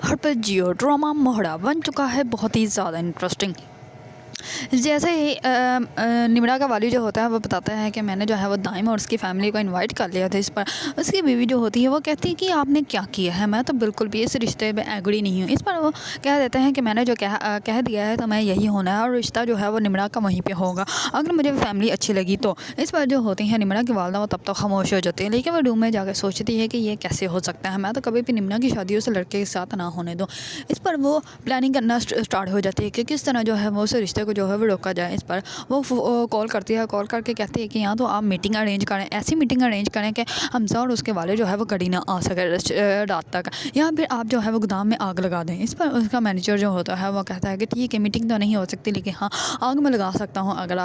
घर पर जियो ड्रामा मोहरा बन चुका है बहुत ही ज़्यादा इंटरेस्टिंग। जैसे ही निमरा का वाली जो होता है वो बताता है कि मैंने जो है वो दाइम और उसकी फैमिली को इनवाइट कर लिया था इस पर। उसकी बीवी जो होती है वो कहती है कि आपने क्या किया है, मैं तो बिल्कुल भी इस रिश्ते में एग्री नहीं हूँ। इस पर वो कह देते हैं कि मैंने जो कह दिया है तो मैं यही होना है और रिश्ता जो है वो निमरा का वहीं पर होगा, अगर मुझे फैमिली अच्छी लगी तो। इस पर जो होती है निमरा की वालदा वो तब तक खामोश हो जाती है, लेकिन वो रूम में जाकर सोचती है कि ये कैसे हो सकता है, मैं तो कभी भी निमरा की शादी उस लड़के के साथ ना होने दूँ। इस पर वो प्लानिंग करना स्टार्ट हो जाती है कि किस तरह जो है वो उस रिश्ते को जो है वो रोका जाए। इस पर वो कॉल करती है, कॉल करके कहती है कि यहाँ तो आप मीटिंग अरेंज करें, ऐसी मीटिंग अरेंज करें कि हमजा और उसके वाले जो है वो कड़ी ना आ सके रात तक, या फिर आप जो है वो गोदाम में आग लगा दें। इस पर उसका मैनेजर जो होता है वो कहता है कि ठीक है मीटिंग तो नहीं हो सकती, लेकिन हाँ आग में लगा सकता हूँ अगर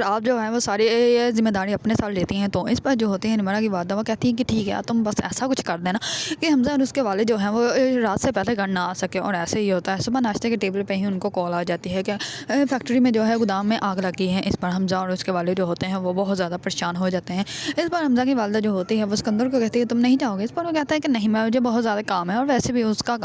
आप जो है वो सारी ये ज़िम्मेदारी अपने साथ लेती हैं तो। इस पर जो होती है निमरा की वादा वो कहती है कि ठीक है तुम बस ऐसा कुछ कर देना कि हमजा और उसके वाले जो हैं वो रात से पहले घर ना आ सके। और ऐसे ही होता है, सुबह नाश्ते के टेबल पे ही उनको कॉल आ जाती है कि फैक्ट्री में जो है गोदाम में आग लगी है। इस पर हमजा और उसके वाले जो होते हैं वो बहुत ज़्यादा परेशान हो जाते हैं। इस पर हमजा की वालदा जो होती है वो सिकंदर को कहती है तुम नहीं जाओगे। इस पर वो कहता है कि नहीं, मुझे बहुत ज़्यादा काम है और वैसे भी उसका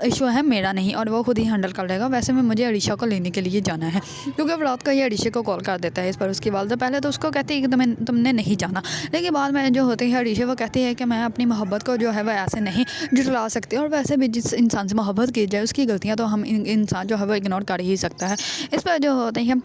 इशू है मेरा नहीं, और वो खुद ही हैंडल कर लेगा। वैसे में मुझे अरीशा को लेने के लिए जाना है, क्योंकि अब रात को ये अरीशा को कॉल कर देता है। इस पर उसकी वालदा पहले तो उसको कहती है कि तुमने नहीं जाना, लेकिन बाद में जो होती है अरीशा वो कहती है कि मैं अपनी मोहब्बत को जो है वह ऐसे नहीं जुटला सकती, और वैसे भी जिस इंसान से मोहब्बत की जाए उसकी गलतियां तो हम इंसान जो है वो इग्नोर कर ही सकता है। इस पर जो होते हैं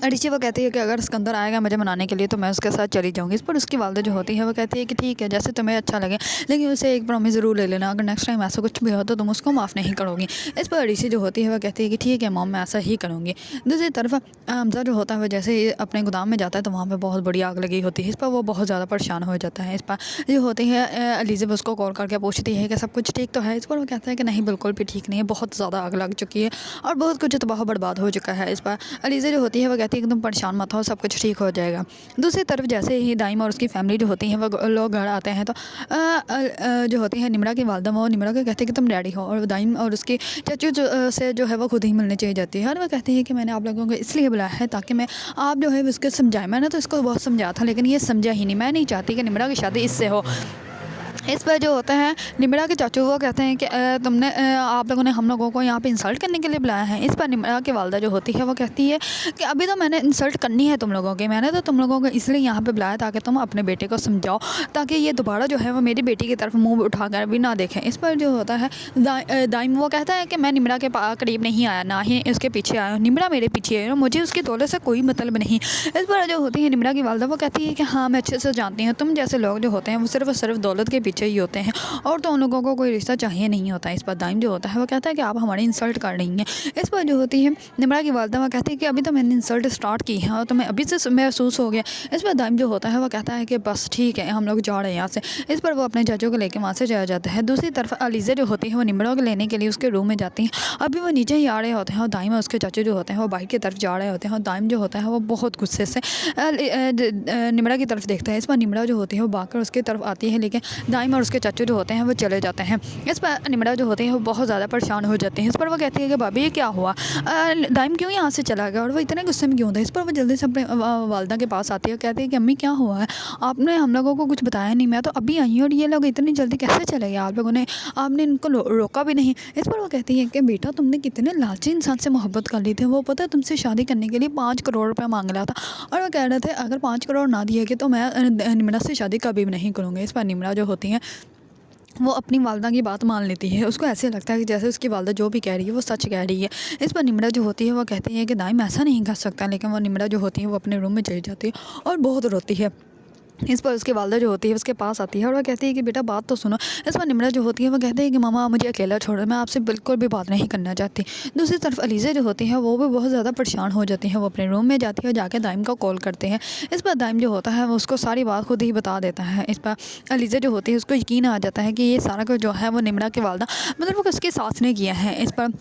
अरीशा वो कहती है कि अगर सिकंदर आएगा मुझे मनाने के लिए तो मैं उसके साथ चली जाऊँगी। इस पर उसकी वालदा जो होती है वो कहती है कि ठीक है जैसे तुम्हें अच्छा लगे, लेकिन उसे एक प्रॉमिस ज़रूर ले लेना, अगर नेक्स्ट टाइम ऐसा कुछ भी हो तो तुम उसको माफ़ नहीं करोगी। इस पर अरीशा जो होती है वो कहती है कि ठीक है मॉम मैं ऐसा ही करूँगी। दूसरी तरफ हमजा जो होता है वो जैसे ही अपने गोदाम में जाता है तो वहाँ पर बहुत बड़ी आग लगी होती है। इस पर वो बहुत ज़्यादा परेशान हो जाता है। इस पर जो होती है एलिज़ा उसको कॉल करके पूछती है कि सब कुछ ठीक तो है। इस पर वो कहता है कि नहीं बिल्कुल भी ठीक नहीं है, बहुत ज़्यादा आग लग चुकी है और बहुत कुछ तबाह बर्बाद हो चुका है। इस पर एलिज़ा जो होती है वो कहती है कि तुम परेशान मत हो, सब कुछ ठीक हो जाएगा। दूसरी तरफ जैसे ही दाइम और उसकी फैमिली जो होती है वो लोग घर आते हैं तो जो होती है निमरा की वालदा वो निमरा को कहती है कि तुम डैडी हो, और दाइम और उसके चाचू से जो है वो खुद ही मिलने चली जाती है। और वह कहती है कि मैंने आप लोगों को इसलिए बुलाया है ताकि मैं आप जो है उसको समझाएं। मैंने तो इसको बहुत समझाया था लेकिन ये समझा ही नहीं, मैं नहीं चाहती कि निमरा की शादी इससे हो। इस पर जो होता है निमरा के चाचू वो कहते हैं कि आप लोगों ने हम लोगों को यहाँ पे इंसल्ट करने के लिए बुलाया है। इस पर निमरा की वालदा जो होती है वो कहती है कि अभी तो मैंने इंसल्ट करनी है तुम लोगों की, मैंने तो तुम लोगों को इसलिए यहाँ पे बुलाया ताकि तुम अपने बेटे को समझाओ, ताकि ये दोबारा जो है वो मेरी बेटी की तरफ मुँह उठाकर भी ना देखें। इस पर जो होता है दाइम वो कहता है कि मैं निमरा के करीब नहीं आया, ना ही उसके पीछे आया, निमरा मेरे पीछे है, मुझे उसकी दौलत से कोई मतलब नहीं। इस पर जो होती है निमरा की वालदा वो कहती है कि हाँ मैं अच्छे से जानती हूँ, तुम जैसे लोग जो होते हैं वो सिर्फ दौलत के पीछे ही होते हैं और तो उन लोगों को कोई रिश्ता चाहिए नहीं होता। इस पर दाइम जो होता है वो कहता है कि आप हमारी इंसल्ट कर रही हैं। इस पर जो होती है निमरा की वालदा वो कहती है कि अभी तो मैंने इंसल्ट स्टार्ट की है और तुम्हें अभी से महसूस हो गया। इस पर दाइम जो होता है वो कहता है कि बस ठीक है हम लोग जा रहे हैं यहाँ से। इस पर वो अपने चाचू को लेकर वहाँ से चला जाता है। दूसरी तरफ अलीज़ा जो होती है वो निमरा को लेने के लिए उसके रूम में जाती हैं। अभी वो नीचे ही आ रहे होते हैं और दाइम और उसके चाचू जो होते हैं वो बाइक की तरफ जा रहे होते हैं और दाइम जो होता है वो बहुत गुस्से से निमरा की तरफ देखता है। इस पर निमरा जो होती है वो भागकर उसकी तरफ आती है, लेकिन दाइम और उसके चाचू जो होते हैं वो चले जाते हैं। इस पर निमरा जो होते हैं वो बहुत ज़्यादा परेशान हो जाते हैं। इस पर वो कहती है कि भाभी ये क्या हुआ, दाइम क्यों यहाँ से चला गया और वो इतने गुस्से में क्यों था। इस पर वो जल्दी से अपने वालदा के पास आती है और कहती है कि अम्मी क्या हुआ है, आपने हम लोगों को कुछ बताया नहीं, मैं तो अभी आई हूँ और ये लोग इतनी जल्दी कैसे चले गए, आप लोगों ने आपने इनको रोका भी नहीं। इस पर वो कहती है कि बेटा तुमने कितने लालची इंसान से मोहब्बत कर ली थी, वो पता है तुमसे शादी करने के लिए 5 करोड़ रुपये मांग रहा था और वो कह रहे थे अगर 5 करोड़ ना दिए तो मैं निमरा से शादी कभी भी नहीं करूँगी। इस पर निमरा जो होती है वो अपनी वालदा की बात मान लेती है। उसको ऐसे लगता है कि जैसे उसकी वालदा जो भी कह रही है वो सच कह रही है। इस पर निमरा जो होती है वो कहती है कि दाइम ऐसा नहीं कर सकता, लेकिन वो निमरा जो होती है वो अपने रूम में चली जाती है और बहुत रोती है। इस पर उसकी वालदा जो होती है उसके पास आती है और वह कहती है कि बेटा बात तो सुनो। इस पर निमरा जो होती है वो कहती है कि मामा मुझे अकेला छोड़ो, मैं आपसे बिल्कुल भी बात नहीं करना चाहती। दूसरी तरफ अलीज़ा जो होती है वो भी बहुत ज़्यादा परेशान हो जाती है। वो अपने रूम में जाती है और जाकर दाइम को कॉल करते हैं। इस पर दाइम जो होता है वो उसको सारी बात खुद ही बता देता है। इस पर अलीज़ा जो होती है उसको यकीन आ जाता है कि ये सारा कुछ जो है वो निमरा की वालदा मतलब वो उसकी सास ने किया है। इस पर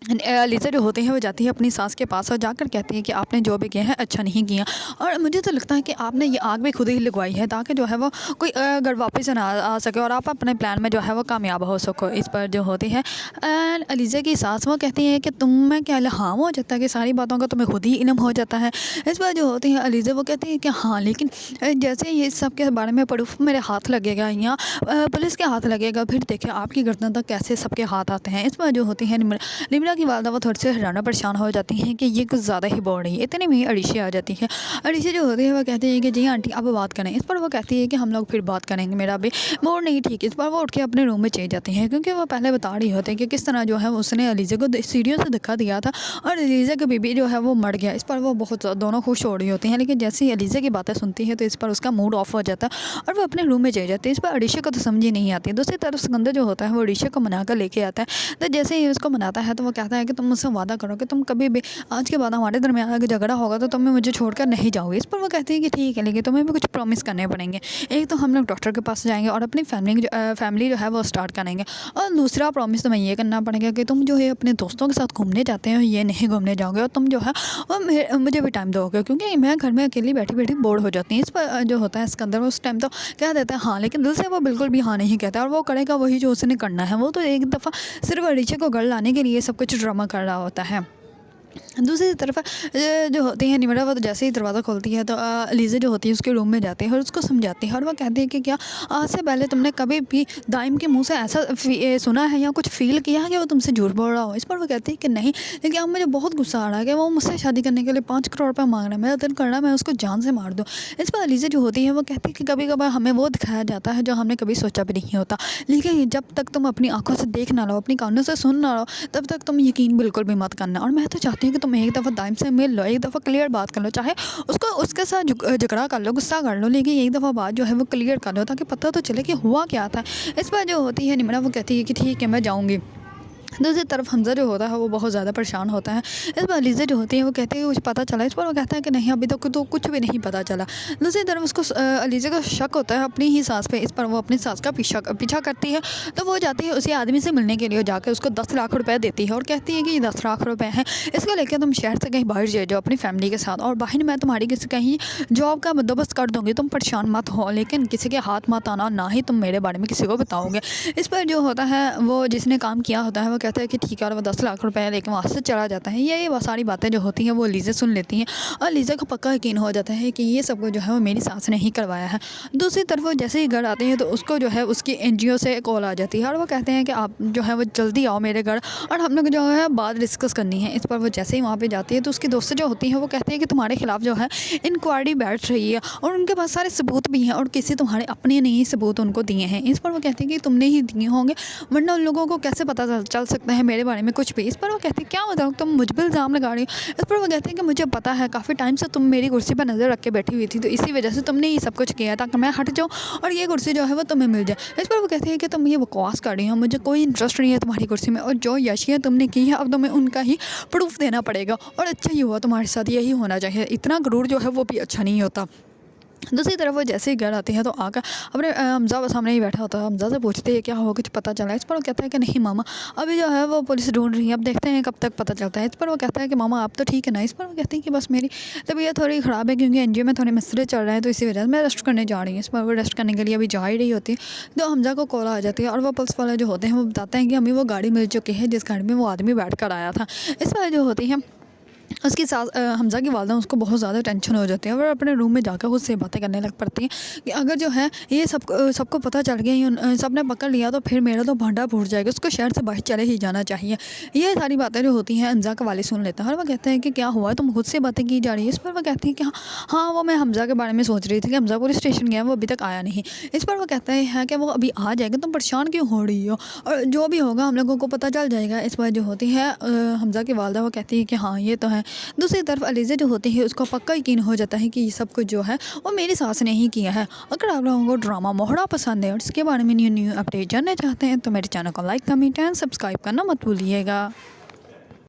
अलीज़ा जो होते हैं वो जाती है अपनी सास के पास और जाकर कहती है कि आपने जो भी किया है अच्छा नहीं किया, और मुझे तो लगता है कि आपने ये आग भी खुद ही लगवाई है ताकि जो है वो कोई घर वापस ना आ सके और आप अपने प्लान में जो है वो कामयाब हो सको। इस पर जो होती है एंड अलीज़ा की सास वो कहती है कि तुम्हें क्या इल्हाम हो जाता है कि सारी बातों का तुम्हें खुद ही इल्म हो जाता है। इस पर जो होती है अलीज़ा वो कहती है कि हाँ, लेकिन जैसे ये सब के बारे में प्रूफ मेरे हाथ लगेगा या पुलिस के हाथ लगेगा, फिर देखिए आपकी गर्दन तक कैसे सबके हाथ आते हैं। इस पर जो होती है निम्रा की वालदा वो थोड़ी सी हैरान परेशान हो जाती हैं कि ये कुछ ज़्यादा ही बोल रही है। इतने में ही अड़ीशी आ जाती है। अड़ीशी जो होती है वो कहती है कि जी आंटी अब बात करें। इस पर वो कहती है कि हम लोग फिर बात करेंगे, मेरा अभी मूड नहीं ठीक। इस पर वो उठ के अपने रूम में चली जाती है क्योंकि वो पहले बता रही होती है कि किस तरह जो है उसने अलीज़ा को सीढ़ियों से धक्का दिया था और अलीज़ा की बीबी जो है वो मर गया। इस पर वो बहुत दोनों खुश हो रही होती हैं, लेकिन जैसे ही अलीज़ा की बातें सुनती है तो इस पर उसका मूड ऑफ हो जाता है और वो अपने रूम में चली जाती है। इस पर अड़ीशा को तो समझ ही नहीं आती। दूसरी तरफ सिकंदर जो होता है वो अड़ीशा को मना कर लेके आता है। तो जैसे ही उसको मनाता है तो वो कहता है कि तुम मुझसे वादा करो कि तुम कभी भी आज के बाद हमारे दरमियान अगर झगड़ा होगा तो तुम्हें मुझे छोड़कर नहीं जाओगे। इस पर वो कहती है कि ठीक है, लेकिन तुम्हें भी कुछ प्रॉमिस करने पड़ेंगे। एक तो हम लोग डॉक्टर के पास जाएंगे और अपनी फैमिली जो है वो स्टार्ट करेंगे, और दूसरा प्रॉमिस तुम्हें ये करना पड़ेगा कि तुम जो है अपने दोस्तों के साथ घूमने जाते हो ये नहीं घूमने जाओगे, और तुम जो है वो मुझे भी टाइम दोगे क्योंकि मैं घर में अकेली बैठी बैठी बोर हो जाती हूँ। इस पर जो होता है सिकंदर उस टाइम तो कह देता है हाँ, लेकिन दिल से वो बिल्कुल भी हाँ नहीं कहता और वो करेगा वही जो उसने करना है। वो तो एक दफ़ा सिर्फ अड़ीशा को घर लाने के लिए सब कुछ ड्रामा कर रहा होता है। दूसरी तरफ जो होती है निम्रा, वो तो जैसे ही दरवाज़ा खोलती है तो अलीज़ा जो होती है उसके रूम में जाती है और उसको समझाती है और वो कहती है कि क्या आज से पहले तुमने कभी भी दाइम के मुंह से ऐसा सुना है या कुछ फील किया है कि वो तुमसे झूठ बोल रहा हो। इस पर वो कहती है कि नहीं, लेकिन अब मुझे बहुत गुस्सा आ रहा है कि वो मुझसे शादी करने के लिए 5 करोड़ रुपये मांग रहा है, मेरा दिल कर रहा है मैं उसको जान से मार दूँ। इस पर अलीज़ा जो होती है वो कहती है कि कभी कभार हमें वो दिखाया जाता है जो हमने कभी सोचा भी नहीं होता, लेकिन जब तक तुम अपनी आंखों से देख ना लो, अपनी कानों से सुन ना लो, तब तक तुम यकीन बिल्कुल भी मत करना। और मैं तो चाहती हूँ कि तुम एक दफ़ा दाइम से मिल लो, एक दफ़ा क्लियर बात कर लो, चाहे उसके साथ झगड़ा कर लो, गुस्सा कर लो, लेकिन एक दफ़ा बात जो है वो क्लियर कर लो ताकि पता तो चले कि हुआ क्या था। इस पर जो होती है निम्रा वो कहती है कि ठीक है मैं जाऊँगी। दूसरी तरफ हमज़ा जो होता है वो बहुत ज़्यादा परेशान होता है। इस पर अलीज़ा जो होती है वो कहती है कि कुछ पता चला। इस पर वो कहता है कि नहीं अभी तक तो कुछ भी नहीं पता चला। दूसरी तरफ उसको अलीज़ा का शक होता है अपनी ही सास पे। इस पर वो अपनी सास का पीछा करती है तो वो जाती है उसी आदमी से मिलने के लिए, जाकर उसको 10 लाख रुपये देती है और कहती है कि ये 10 लाख रुपये हैं, इसको लेकर तुम शहर से कहीं बाहर जा जाओ अपनी फैमिली के साथ, और बाहर मैं तुम्हारी किसी कहीं जॉब का बंदोबस्त कर दूँगी, तुम परेशान मत हो, लेकिन किसी के हाथ मत आना, ना ही तुम मेरे बारे में किसी को बताओगे। इस पर जो होता है वो जिसने काम किया होता है वो कहता है कि ठीक है, और वो 10 लाख रुपए लेके वहाँ से चला जाता है। ये वो सारी बातें जो होती हैं वो लीज़ा सुन लेती हैं और लीज़ा को पक्का यकीन हो जाता है कि ये सब जो है वो मेरी सास ने ही करवाया है। दूसरी तरफ वो जैसे ही घर आते हैं तो उसको जो है उसकी एनजीओ से कॉल आ जाती है और वो कहते हैं कि आप जो है वो जल्दी आओ मेरे घर और हम लोग जो है बात डिस्कस करनी है। इस पर वो जैसे ही वहाँ पे जाती है तो उसकी दोस्त जो होती हैं वो कहते हैं कि तुम्हारे खिलाफ जो है इंक्वायरी बैठ रही है और उनके पास सारे सबूत भी हैं और किसी तुम्हारे अपने नहीं सबूत उनको दिए हैं। इस पर वो कहते हैं कि तुमने ही दिए होंगे, वरना उन लोगों को कैसे पता चल सकता है मेरे बारे में कुछ भी। इस पर वो कहते हैं क्या बताऊँ, तुम मुझ पर इल्ज़ाम लगा रही हो। इस पर वो कहते हैं कि मुझे पता है काफ़ी टाइम से तुम मेरी कुर्सी पर नज़र रख के बैठी हुई थी, तो इसी वजह से तुमने ये सब कुछ किया ताकि मैं हट जाऊँ और ये कुर्सी जो है वो तुम्हें मिल जाए। इस पर वो कहते हैं कि तुम ये बकवास कर रही हो, मुझे कोई इंटरेस्ट नहीं है तुम्हारी कुर्सी में, और जो यशियाँ तुमने की है अब तुम्हें उनका ही प्रूफ देना पड़ेगा, और अच्छा ही हुआ तुम्हारे साथ यही होना चाहिए, इतना गरूर जो है वो भी अच्छा नहीं होता। दूसरी तरफ वो जैसे ही घर आती है तो आकर अपने हमज़ा सामने ही बैठा होता है। हमज़ा से पूछते हैं क्या हुआ, कुछ पता चला। इस पर वो कहता है कि नहीं मामा, अभी जो है वो पुलिस ढूंढ रही है, अब देखते हैं कब तक पता चलता है। इस पर वो कहता है कि मामा आप तो ठीक है ना। इस पर वो कहती है कि बस मेरी तबीयत थोड़ी ख़राब है क्योंकि एनजीओ में थोड़े मसले चल रहे हैं, तो इसी वजह से मैं रेस्ट करने जा रही हूँ। इस पर वो रेस्ट करने के लिए अभी जा ही रही होती है तो हमज़ा को कॉल आ जाती है और वो पुलिस वाले जो होते हैं वो बताते हैं कि हमें वो गाड़ी मिल चुकी है जिस गाड़ी में वो आदमी बैठ कर आया था। इस पर जो होती है उसकी सास हमज़ा की वालदा उसको बहुत ज़्यादा टेंशन हो जाती है और अपने रूम में जाकर उससे बातें करने लग पड़ती हैं कि अगर जो है ये सबको पता चल गया, सब ने पकड़ लिया तो फिर मेरा तो भांडा फूट जाएगा, उसको शहर से बाहर चले ही जाना चाहिए। ये सारी बातें जो होती हैं हमज़ा का वालिद सुन लेता है और वो कहते हैं कि क्या हुआ, तुम खुद से बातें की जा रही है। इस पर वो कहती है कि हाँ वो मैं हमज़ा के बारे में सोच रही थी कि हमज़ा पुलिस स्टेशन गया, वो अभी तक आया नहीं। इस पर वो कहते हैं कि वो अभी आ जाएगा, तुम परेशान क्यों हो रही हो, और जो भी होगा हम लोगों को पता चल जाएगा। इस पर जो होती है हमज़ा की वालदा वो कहती है कि हाँ ये तो है। दूसरी तरफ अलीज़ा जो होती है उसको पक्का यकीन हो जाता है कि ये सब कुछ जो है वो मेरी सास ने ही किया है। अगर आप लोगों को ड्रामा मोहरा पसंद है और इसके बारे में न्यू अपडेट जानना चाहते हैं तो मेरे चैनल को लाइक, कमेंट एंड सब्सक्राइब करना मत भूलिएगा।